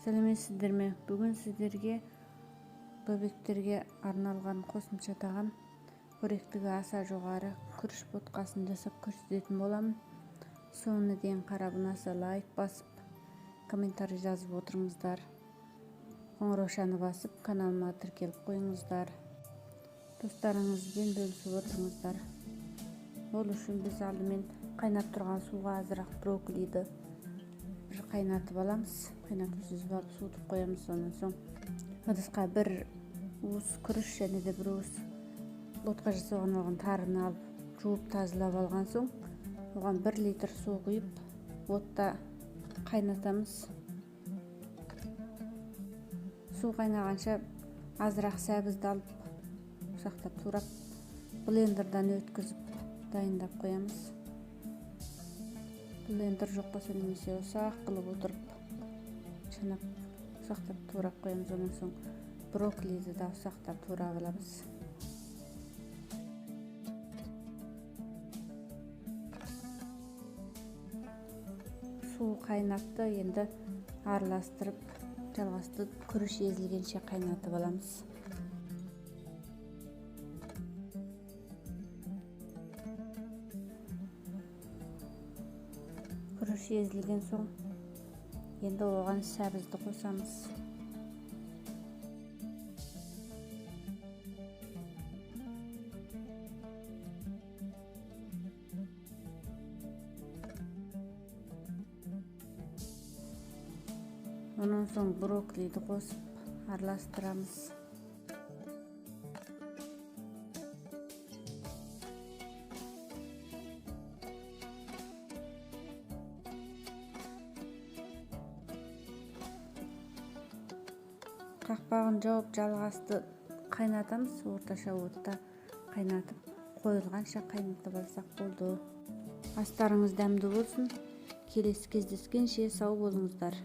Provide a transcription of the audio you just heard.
Сәлеметсіздер ме? Бүгін сіздерге бөбектерге арналған қосымша тағам қоректігі аса жоғары күріш ботқасын жасап көрсететін боламын. Соңына дейін қарап ұнаса лайк басып, комментарий жазып отырыңыздар. Қоңыраушаны басып, каналыма тіркеліп қойыңыздар. Достарыңызбен бөлісіп отырыңыздар. Ол үшін біз алдымен қайнап тұрған суға азырақ брокколиді бір қайнатып аламыз. Қайнатып сүзіп алып суытып қоямыз. Сонан соң ыдысқа бір уыс күріш және де бір уыс ботқа жасауға арналған тарыны алып жуып тазалап алған соң оған 1 литр су құйып отта қайнатамыз. Су қайнағанша азырақ сәбізді алып ұсақтап турап блендердан өткізіп дайындап қоямыз. Блендер жоқ болса немесе ұсақ қылып отырып шанап ұсақтап турап қоямыз. Онан соң брокколиді де ұсақтап турап аламыз. Су қайнатты, енді араластырып жалғастырып күріш езілгенше қайнатып аламыз. Күріш езілген соң енді оған сәбізді қосамыз. Онан соң брокколиді қосып араластырамыз. Қақпағын жауып жалғасты қайнатамыз. Орташа отта қайнатып, қойылғанша қайнатып алсақ болды. Астарыңыз дәмді болсын. Келесі кездескенше сау болыңыздар.